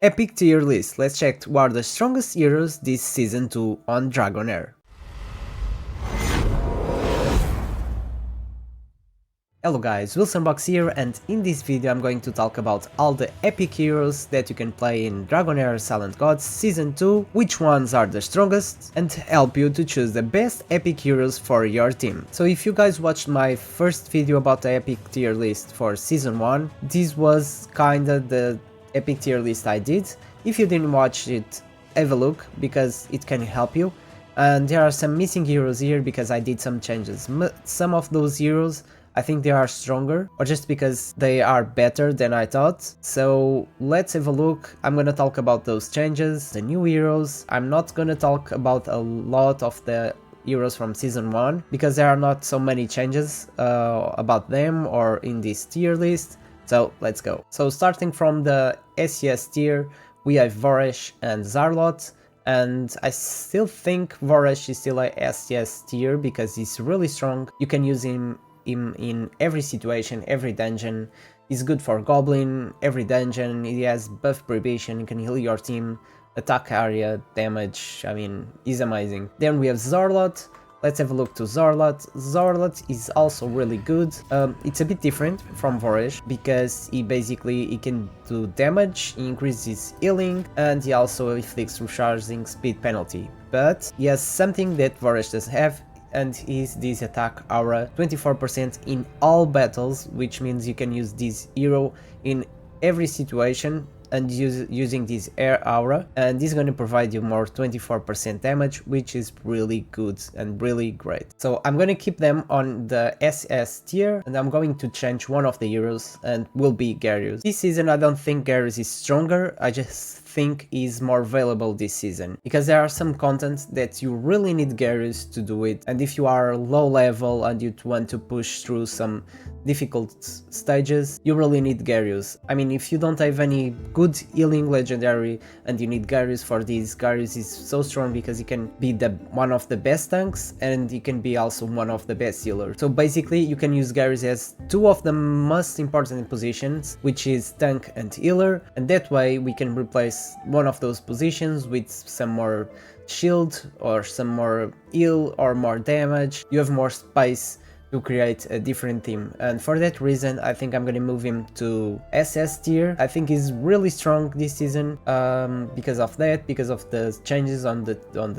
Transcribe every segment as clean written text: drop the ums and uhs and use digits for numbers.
Epic tier list. Let's check who are the strongest heroes this season 2 on Dragonheir. Hello guys, WilsonBox here, and in this video I'm going to talk about all the epic heroes that you can play in Dragonheir Silent Gods Season 2, which ones are the strongest, and help you to choose the best epic heroes for your team. So if you guys watched my first video about the epic tier list for Season 1, this was kinda the epic tier list I did. If you didn't watch it, have a look, because it can help you. And there are some missing heroes here because I did some changes. Some of those heroes I think they are stronger, or just because they are better than I thought. So let's have a look. I'm gonna talk about those changes, the new heroes. I'm not gonna talk about a lot of the heroes from Season 1, because there are not so many changes about them or in this tier list. So let's go. So starting from the SES tier, we have Voresh and Zarlot. And I still think Voresh is still a SES tier because he's really strong. You can use him in every situation, every dungeon. He's good for Goblin, every dungeon. He has buff prohibition, you can heal your team, attack area, damage. I mean, he's amazing. Then we have Zarlot. Let's have a look to Zarlot. Zarlot is also really good. It's a bit different from Voresh because he can do damage, he increases healing, and he also inflicts recharging speed penalty. But he has something that Voresh doesn't have, and is this attack aura 24% in all battles, which means you can use this hero in every situation and using this air aura, and this is going to provide you more 24% damage, which is really good and really great. So I'm going to keep them on the SS tier, and I'm going to change one of the heroes, and will be Garrus. This season I don't think Garrus is stronger, I just think is more available this season, because there are some content that you really need Garrus to do it, and if you are low level and you want to push through some difficult stages, you really need Garrus. I mean, if you don't have any good healing legendary and you need Garrus for this, Garrus is so strong because he can be one of the best tanks, and he can be also one of the best healers. So basically you can use Garrus as two of the most important positions, which is tank and healer, and that way we can replace one of those positions with some more shield or some more heal or more damage. You have more space to create a different team, and for that reason I think I'm gonna move him to SS tier. I think he's really strong this season because of that, because of the changes on the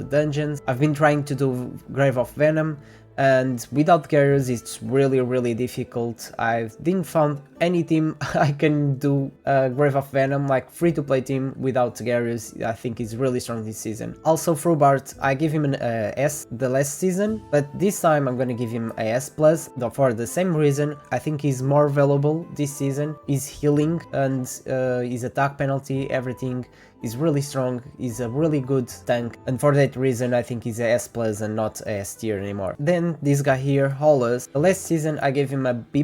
dungeons. I've been trying to do Grave of Venom, and without Garrus it's really difficult. I didn't found any team I can do Grave of Venom, like free to play team, without Garrus. I think he's really strong this season. Also Frubart, I give him an S the last season, but this time I'm gonna give him a S+, for the same reason. I think he's more valuable this season. His healing and his attack penalty, everything is really strong. He's a really good tank, and for that reason I think he's a S+ and not a S tier anymore. Then this guy here, Hollis, the last season I gave him a B+,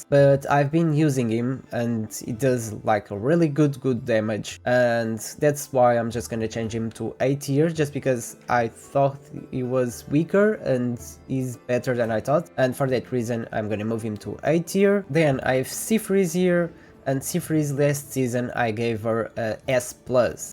but I've been using him and he does like a really good damage, and that's why I'm just gonna change him to A tier, just because I thought he was weaker and he's better than I thought, and for that reason I'm gonna move him to A tier. Then I have Seafreeze here, and Seafreeze last season I gave her a S+.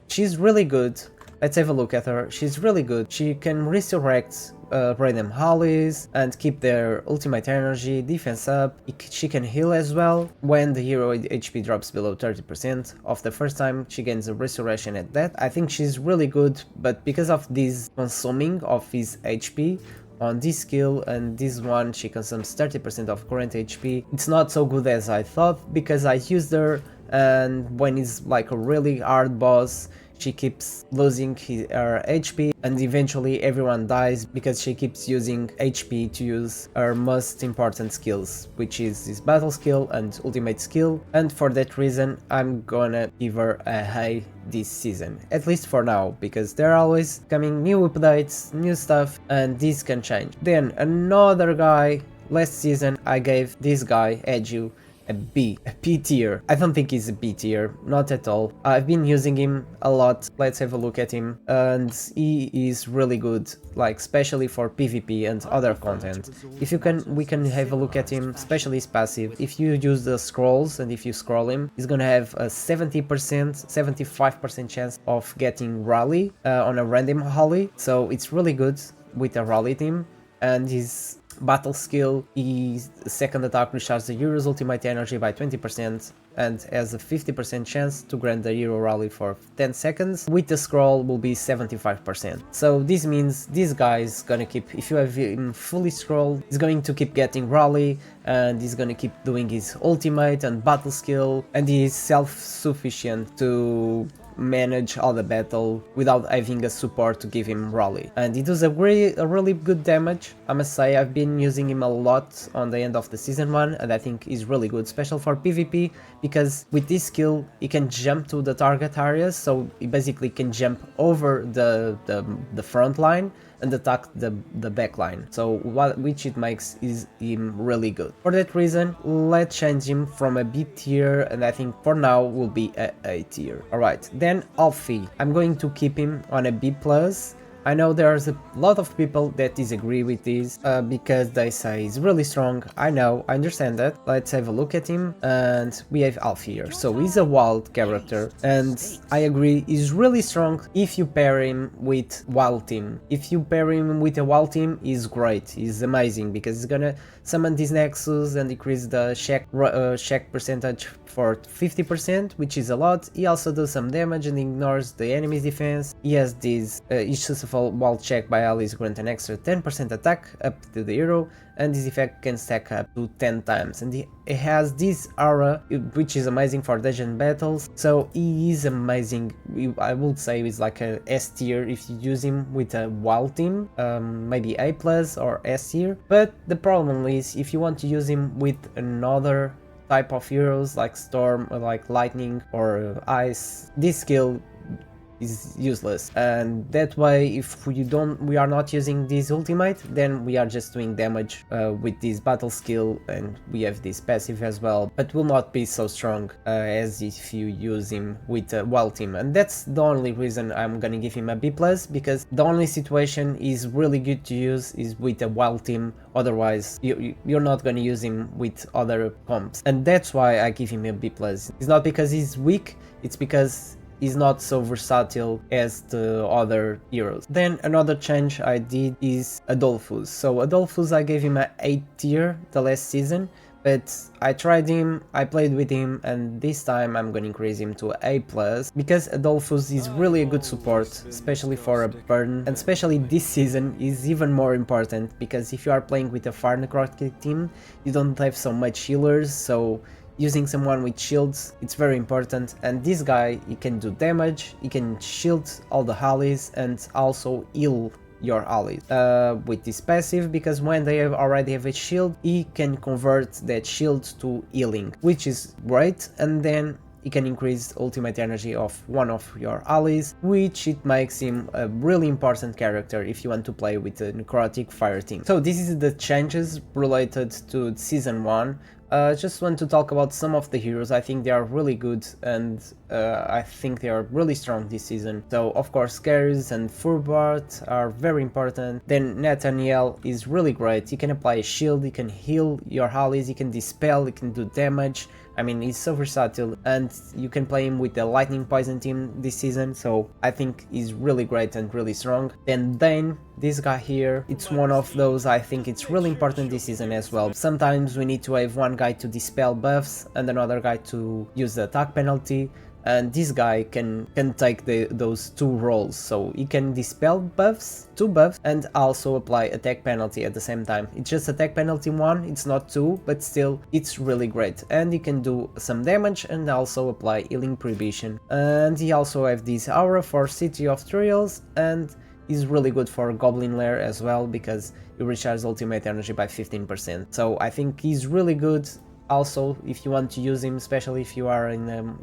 She's really good. Let's have a look at her. She's really good. She can resurrect random Hollies and keep their ultimate energy, defense up. She can heal as well. When the hero HP drops below 30% of the first time, she gains a resurrection at that. I think she's really good, but because of this consuming of his HP on this skill and this one, she consumes 30% of current HP. It's not so good as I thought, because I used her, and when it's like a really hard boss, she keeps losing her HP, and eventually everyone dies because she keeps using HP to use her most important skills, which is his battle skill and ultimate skill, and for that reason I'm gonna give her a A this season, at least for now, because there are always coming new updates, new stuff, and this can change. Then another guy, last season I gave this guy, Edu, a P tier. I don't think he's a B tier, not at all. I've been using him a lot. Let's have a look at him, and he is really good, like especially for PvP and other content. If you can, we can have a look at him, especially his passive. If you use the scrolls and if you scroll him, he's gonna have a 70%, 75% chance of getting rally on a random holly, so it's really good with a rally team. And his battle skill, his second attack recharges the hero's ultimate energy by 20% and has a 50% chance to grant the hero rally for 10 seconds. With the scroll will be 75%. So this means this guy is gonna keep, if you have him fully scrolled, he's going to keep getting rally, and he's gonna keep doing his ultimate and battle skill, and he is self-sufficient to manage all the battle without having a support to give him rally. And he does a really good damage. I must say, I've been using him a lot on the end of the season 1, and I think he's really good, especially for PvP, because with this skill he can jump to the target areas, so he basically can jump over the front line and attack the back line, so which it makes him really good. For that reason, let's change him from a B tier, and I think for now will be a tier. Alright, then Alfie, I'm going to keep him on a B+. I know there's a lot of people that disagree with this because they say he's really strong. I know, I understand that. Let's have a look at him, and we have Alf here. So he's a wild character, and I agree, he's really strong if you pair him with wild team. If you pair him with a wild team, he's great, he's amazing, because he's gonna summon this Nexus and decrease the check percentage for 50%, which is a lot. He also does some damage and ignores the enemy's defense. He has this each successful wild check by allies grant an extra 10% attack up to the hero, and this effect can stack up to 10 times. And he has this aura, which is amazing for dungeon battles, so he is amazing. I would say he's like a S tier if you use him with a wild team, maybe A+ or S tier. But the problem is, if you want to use him with another type of heroes like storm, or like lightning or ice, this skill is useless, and that way if we are not using this ultimate, then we are just doing damage with this battle skill, and we have this passive as well, but will not be so strong as if you use him with a wild team. And that's the only reason I'm gonna give him a B+, because the only situation is really good to use is with a wild team. Otherwise you're not gonna use him with other comps, and that's why I give him a B+. It's not because he's weak, it's because is not so versatile as the other heroes. Then another change I did is Adolphus. So Adolphus, I gave him a A tier the last season, but I tried him, I played with him, and this time I'm gonna increase him to A+, because Adolphus is really a good support, especially for a burn, and especially this season is even more important, because if you are playing with a fire necrotic team, you don't have so much healers, so using someone with shields, it's very important. And this guy, he can do damage, he can shield all the allies, and also heal your allies with this passive, because when they already have a shield, he can convert that shield to healing, which is great. And then he can increase ultimate energy of one of your allies, which it makes him a really important character if you want to play with a necrotic fire team. So this is the changes related to season 1. Just want to talk about some of the heroes. I think they are really good, and I think they are really strong this season. So of course Kyrza and Furbart are very important. Then Nathaniel is really great. He can apply a shield, he can heal your allies, he can dispel, he can do damage. I mean, he's so versatile, and you can play him with the lightning poison team this season, so I think he's really great and really strong. Then Dane, this guy here, it's one of those, I think it's really important this season as well. Sometimes we need to have one guy to dispel buffs and another guy to use the attack penalty, and this guy can take those two roles, so he can dispel buffs, 2 buffs, and also apply attack penalty at the same time. It's just attack penalty 1, it's not 2, but still it's really great. And he can do some damage and also apply healing prohibition. And he also have this aura for City of Trials, and is really good for Goblin Lair as well, because he recharges ultimate energy by 15%. So I think he's really good. Also, if you want to use him, especially if you are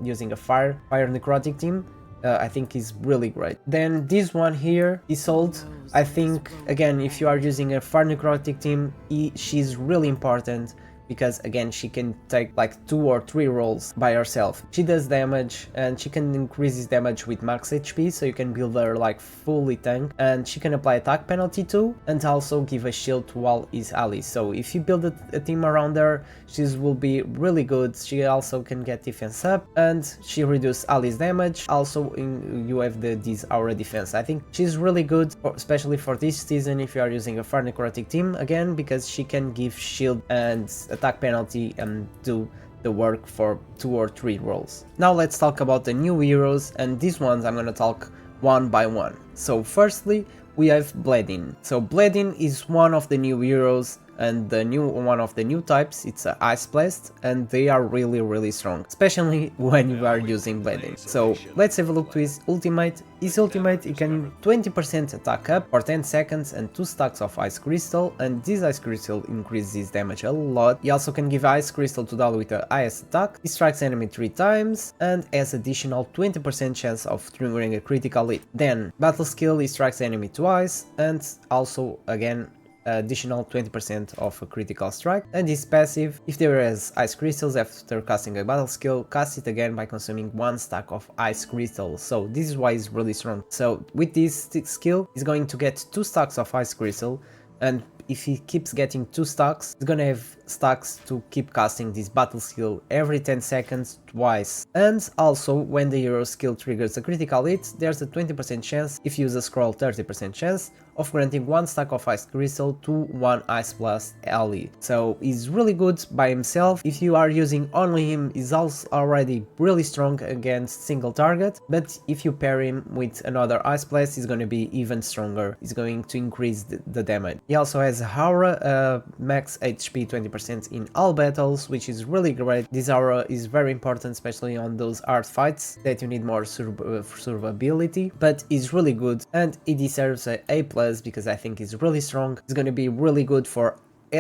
using a fire necrotic team, I think he's really great. Then this one here, Isolde, I think again, if you are using a fire necrotic team, she's really important, because again she can take like 2 or 3 rolls by herself. She does damage and she can increase his damage with max HP, so you can build her like fully tank, and she can apply attack penalty too, and also give a shield to all his allies. So if you build a team around her, she will be really good. She also can get defense up and she reduces allies damage. Also you have this aura defense. I think she's really good, especially for this season if you are using a far necrotic team, again because she can give shield and attack penalty and do the work for 2 or 3 rolls. Now let's talk about the new heroes, and these ones I'm gonna talk one by one. So firstly we have Bleddyn. So Bleddyn is one of the new heroes and one of the new types. It's a Ice Blast, and they are really strong, especially when you are using Bleddyn. So let's have a look to his ultimate. His ultimate, he can 20% attack up for 10 seconds and 2 stacks of Ice Crystal, and this Ice Crystal increases his damage a lot. He also can give Ice Crystal to Dal with the highest attack. He strikes enemy 3 times and has additional 20% chance of triggering a critical hit. Then battle skill, he strikes enemy twice and also again additional 20% of a critical strike. And his passive, if there is ice crystals after casting a battle skill, cast it again by consuming 1 stack of ice crystals. So this is why he's really strong. So with this skill he's going to get 2 stacks of ice crystal, and if he keeps getting 2 stacks, he's gonna have stacks to keep casting this battle skill every 10 seconds twice. And also when the hero skill triggers a critical hit, there's a 20% chance, if you use a scroll 30% chance, of granting 1 stack of ice crystal to 1 ice blast ally. So he's really good by himself. If you are using only him, he's also already really strong against single target, but if you pair him with another ice blast, he's gonna be even stronger. He's going to increase the damage. He also has aura, max HP 20% in all battles, which is really great. This aura is very important, especially on those hard fights that you need more survivability, but he's really good and he deserves a A+ because I think he's really strong. He's gonna be really good for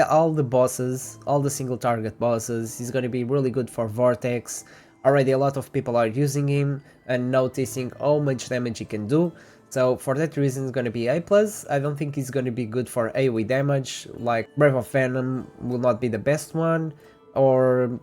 all the bosses, all the single target bosses. He's gonna be really good for Vortex. Already a lot of people are using him and noticing how much damage he can do. So for that reason it's gonna be A+. I don't think he's gonna be good for AoE damage, like Breath of Venom will not be the best one, or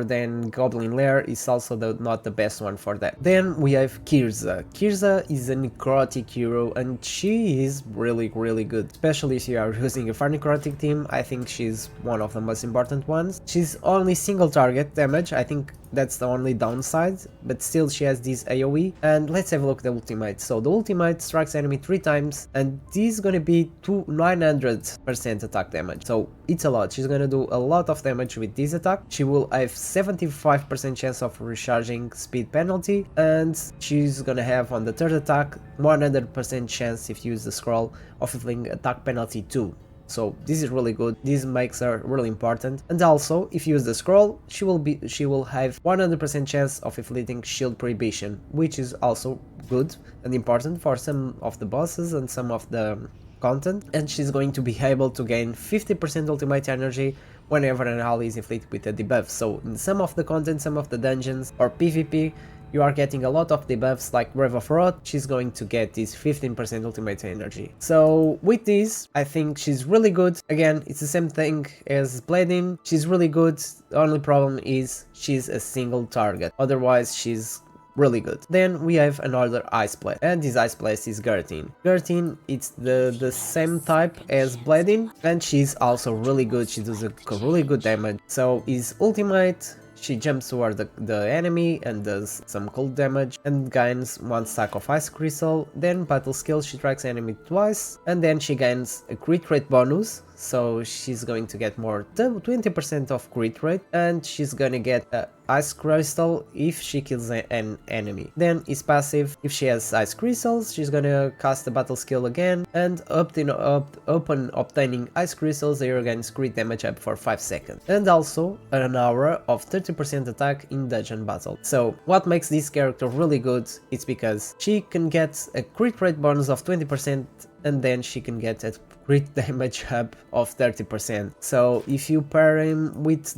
then Goblin Lair is also not the best one for that. Then we have Kyrza. Kyrza is a necrotic hero and she is really good, especially if you are using a far necrotic team. I think she's one of the most important ones. She's only single target damage, I think that's the only downside, but still she has this AoE. And let's have a look at the ultimate. So the ultimate strikes enemy 3 times and this is gonna be 900% attack damage, so it's a lot. She's gonna do a lot of damage with this attack. She will have 75% chance of recharging speed penalty, and she's gonna have on the third attack 100% chance, if you use the scroll, of inflicting attack penalty too. So this is really good. This makes her really important. And also if you use the scroll, she will have 100% chance of inflicting shield prohibition, which is also good and important for some of the bosses and some of the content. And she's going to be able to gain 50% ultimate energy whenever an ally is inflicted with a debuff. So in some of the content, some of the dungeons or PvP, you are getting a lot of debuffs like Breath of Wrath. She's going to get this 15% ultimate energy. So with this, I think she's really good. Again, it's the same thing as Bleddyn. She's really good. The only problem is she's a single target. Otherwise, she's really good. Then we have another Ice Blast, and this Ice Blast is Gerthin. Gerthin, it's the same type as Bleddyn, and she's also really good. She does a really good damage. So his ultimate, she jumps toward the enemy and does some cold damage and gains 1 stack of ice crystal. Then battle skill, she strikes enemy twice and then she gains a crit rate bonus. So she's going to get more 20% of crit rate, and she's gonna get a ice crystal if she kills an enemy. Then his passive, if she has ice crystals, she's gonna cast the battle skill again, and upon obtaining ice crystals, they gains crit damage up for 5 seconds. And also an aura of 30% attack in dungeon battle. So what makes this character really good is because she can get a crit rate bonus of 20%, and then she can get a crit damage up of 30%. So if you pair him with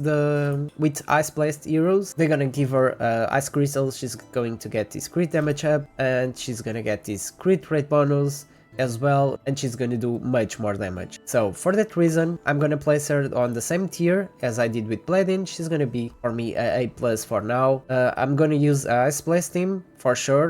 Ice Blast heroes, they're gonna give her ice crystals. She's going to get this crit damage up, and she's gonna get this crit rate bonus as well, and she's gonna do much more damage. So for that reason, I'm gonna place her on the same tier as I did with Bleddyn. She's gonna be for me a A+ for now. I'm gonna use a Ice Blast team for sure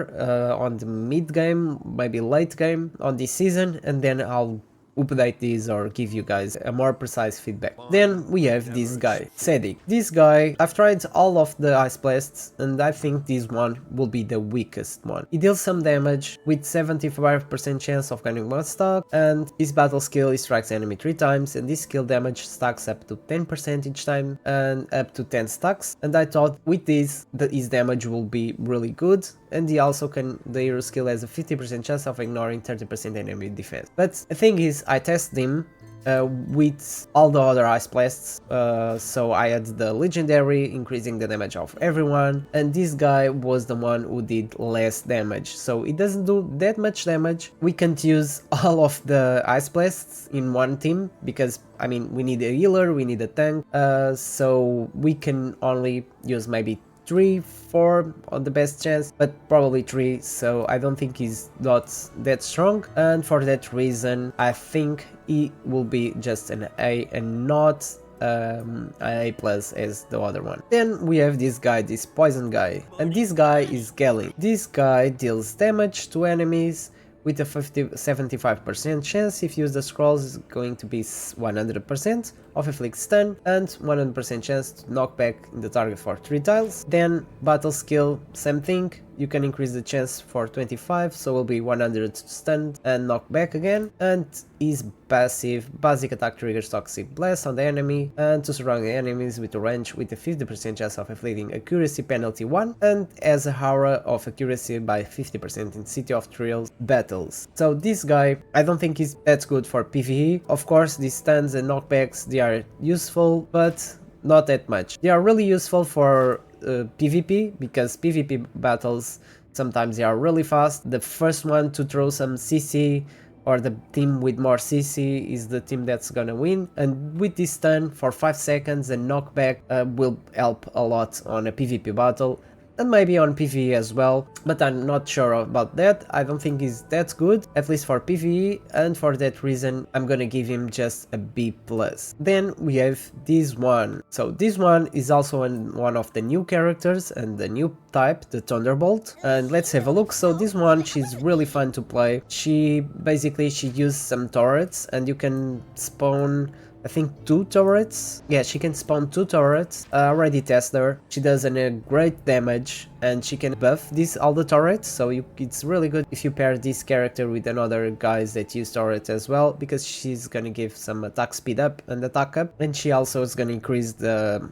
on the mid game, maybe late game on this season, and then I'll update these or give you guys a more precise feedback. Then we have this guy, Sedic. This guy, I've tried all of the Ice Blasts and I think this one will be the weakest one. He deals some damage with 75% chance of gaining 1 stock, and his battle skill, he strikes enemy 3 times, and this skill damage stacks up to 10% each time and up to 10 stacks, and I thought with this that his damage will be really good, and he also the hero skill has a 50% chance of ignoring 30% enemy defense. But the thing is, I tested him with all the other Ice Blasts, so I had the legendary increasing the damage of everyone, and this guy was the one who did less damage, so it doesn't do that much damage. We can't use all of the Ice Blasts in one team because I mean we need a healer, we need a tank, so we can only use maybe 3, 4 on the best chance, but probably 3, so I don't think he's not that strong, and for that reason I think he will be just an A and not an A+ as the other one. Then we have this guy, this poison guy, and this guy is Ghellid. This guy deals damage to enemies with a 75% chance. If you use the scrolls, is going to be 100% of inflict stun and 100% chance to knock back the target for 3 tiles. Then battle skill, same thing, you can increase the chance for 25, so will be 100 stun and knock back again. And his passive basic attack triggers toxic blast on the enemy and to surrounding enemies with a range with a 50% chance of inflicting accuracy penalty 1, and has a aura of accuracy by 50% in City of Thrills battles. So this guy, I don't think is that good for PvE. Of course, these stuns and knockbacks, they are useful, but not that much. They are really useful for PvP, because PvP battles sometimes they are really fast. The first one to throw some CC, or the team with more CC, is the team that's gonna win, and with this stun for 5 seconds and knockback will help a lot on a PvP battle, and maybe on PvE as well, but I'm not sure about that. I don't think he's that good, at least for PvE, and for that reason I'm gonna give him just a B+. Then we have this one. So this one is also one of the new characters and the new type, the Thunderbolt, and let's have a look. So this one, she's really fun to play. She uses some turrets, and you can spawn I think 2 turrets. Yeah, she can spawn 2 turrets. I already tested her. She does a great damage, and she can buff all the turrets, so it's really good if you pair this character with another guys that use turrets as well, because she's gonna give some attack speed up and attack up, and she also is gonna increase the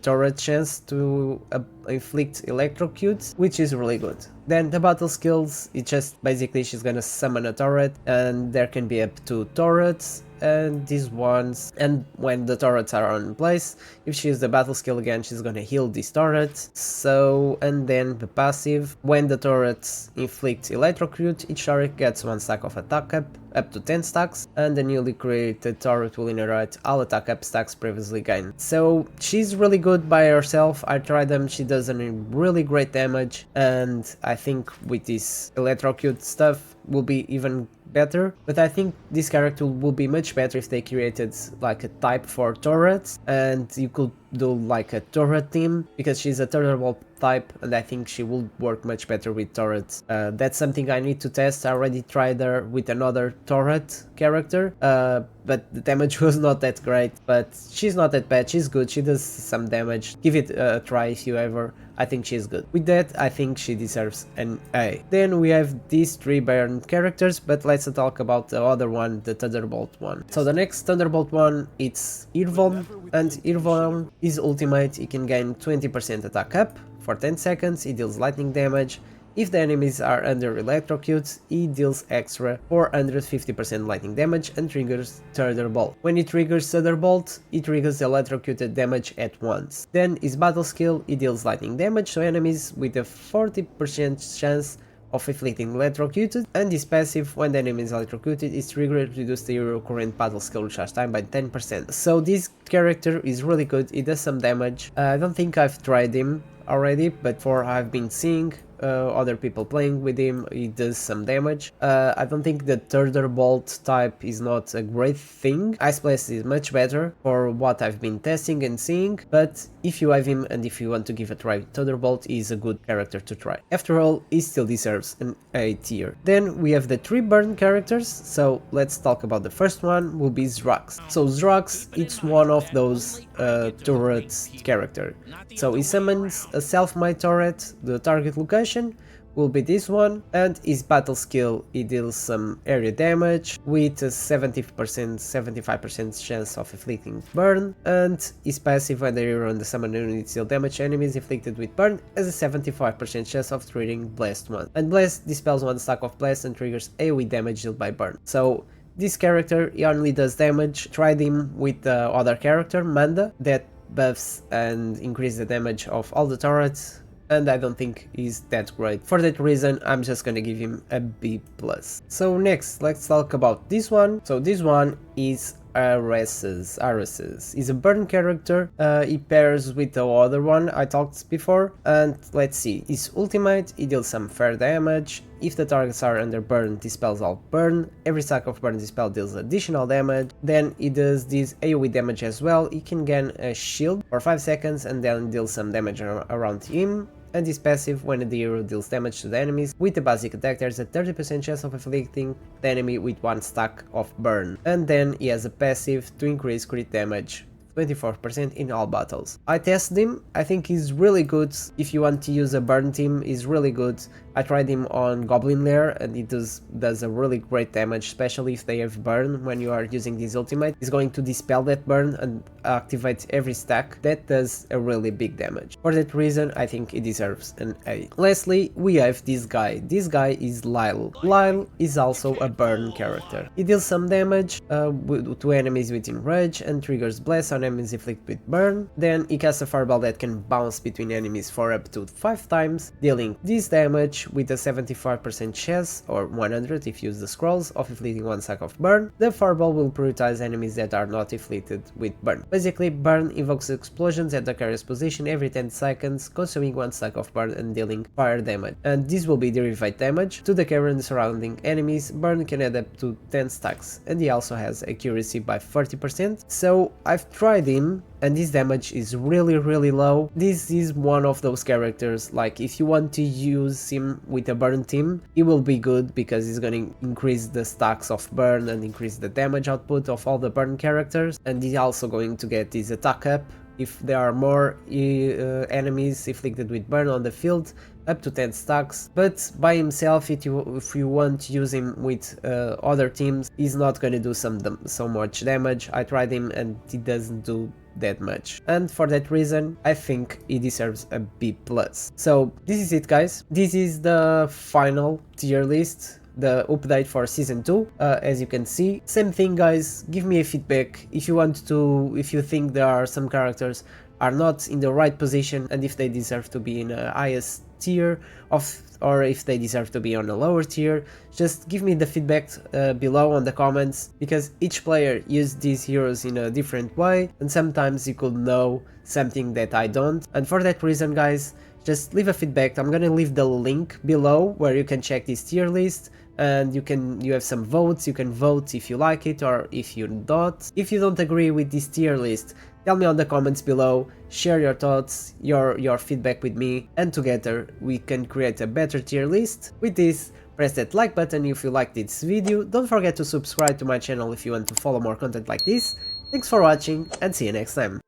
turret chance to inflict electrocute, which is really good. Then the battle skills, it's just basically she's gonna summon a turret, and there can be up to turrets, and these ones, and when the turrets are in place, if she uses the battle skill again, she's gonna heal these turrets. So, and then the passive, when the turrets inflict electrocute, each turret gets 1 stack of attack up to 10 stacks, and the newly created turret will inherit all attack up stacks previously gained. So she's really good by herself. I tried them, she does a really great damage, and I think with this electrocute stuff will be even better, but I think this character will be much better if they created like a type for turrets, and you could do like a turret team, because she's a Thunderbolt type, and I think she will work much better with turrets. That's something I need to test. I already tried her with another turret character, but the damage was not that great, but she's not that bad, she's good, she does some damage. Give it a try if you ever. I think she's good. With that, I think she deserves an A. Then we have these 3 Baron characters, but let's talk about the other one, the Thunderbolt one. So the next Thunderbolt one, it's Hirvolm, and Hirvolm, his ultimate, he can gain 20% attack up for 10 seconds, he deals lightning damage. If the enemies are under electrocute, he deals extra 450% lightning damage and triggers Thunderbolt. When he triggers Thunderbolt, he triggers electrocuted damage at once. Then his battle skill, he deals lightning damage to enemies with a 40% chance of inflicting electrocuted, and his passive, when the enemy is electrocuted, is triggered to reduce the hero current battle skill recharge time by 10%. So this character is really good, he does some damage. I don't think I've tried him already, but for I've been seeing, other people playing with him, he does some damage. I don't think the Thunderbolt type is not a great thing. Ice Blast is much better for what I've been testing and seeing, but if you have him and if you want to give a try, Thunderbolt is a good character to try. After all, he still deserves an A tier. Then we have the 3 burn characters, so let's talk about the first one, will be Zrax. So Zrax, it's one of those turret character. So he summons a self-made turret, the target location will be this one, and his battle skill, he deals some area damage with a 75% chance of inflicting burn, and his passive when the hero and the summoner units deal damage enemies inflicted with burn has a 75% chance of triggering Blast 1, and Blast dispels 1 stack of Blast and triggers AoE damage dealt by burn. So this character, he only does damage. Tried him with the other character, Manda, that buffs and increases the damage of all the turrets, and I don't think he's that great. For that reason, I'm just gonna give him a B+. So next, let's talk about this one. So this one is Areses. He's a burn character. He pairs with the other one I talked before, and let's see. His ultimate, he deals some fair damage. If the targets are under burn, dispels all burn. Every stack of burn dispel deals additional damage. Then he does this AoE damage as well. He can gain a shield for 5 seconds and then deal some damage around him. And his passive, when the hero deals damage to the enemies with the basic attack, there's a 30% chance of inflicting the enemy with 1 stack of burn. And then he has a passive to increase crit damage 24% in all battles. I tested him, I think he's really good. If you want to use a burn team, he's really good. I tried him on Goblin Lair and he does a really great damage, especially if they have burn. When you are using this ultimate, he's going to dispel that burn and activate every stack. That does a really big damage. For that reason, I think he deserves an A. Lastly, we have this guy. This guy is Lyle. Lyle is also a burn character. He deals some damage to enemies within range and triggers Blast on enemies inflicted with burn. Then he casts a fireball that can bounce between enemies for up to 5 times, dealing this damage with a 75% chance, or 100 if you use the scrolls, of inflicting 1 stack of burn. The fireball will prioritize enemies that are not inflicted with burn. Basically, burn invokes explosions at the carrier's position every 10 seconds, consuming 1 stack of burn and dealing fire damage. And this will be derived damage to the carrier and surrounding enemies. Burn can add up to 10 stacks, and he also has accuracy by 30%. So I've tried him, and this damage is really low. This is one of those characters, like if you want to use him with a burn team, he will be good because he's gonna increase the stacks of burn and increase the damage output of all the burn characters, and he's also going to get his attack up if there are more enemies inflicted with burn on the field, up to 10 stacks. But by himself, if you want to use him with other teams, he's not gonna do so much damage. I tried him and he doesn't do that much, and for that reason I think he deserves a B+. So this is it, guys. This is the final tier list, the update for season 2. As you can see, same thing, guys. Give me a feedback if you think there are some characters are not in the right position and if they deserve to be in a highest tier or if they deserve to be on a lower tier. Just give me the feedback below on the comments, because each player uses these heroes in a different way and sometimes you could know something that I don't, and for that reason, guys, just leave a feedback. I'm gonna leave the link below where you can check this tier list, and you have some votes. You can vote if you like it or if you don't. If you don't agree with this tier list, tell me on the comments below, share your thoughts, your feedback with me, and together we can create a better tier list. With this, press that like button if you liked this video. Don't forget to subscribe to my channel if you want to follow more content like this. Thanks for watching and see you next time.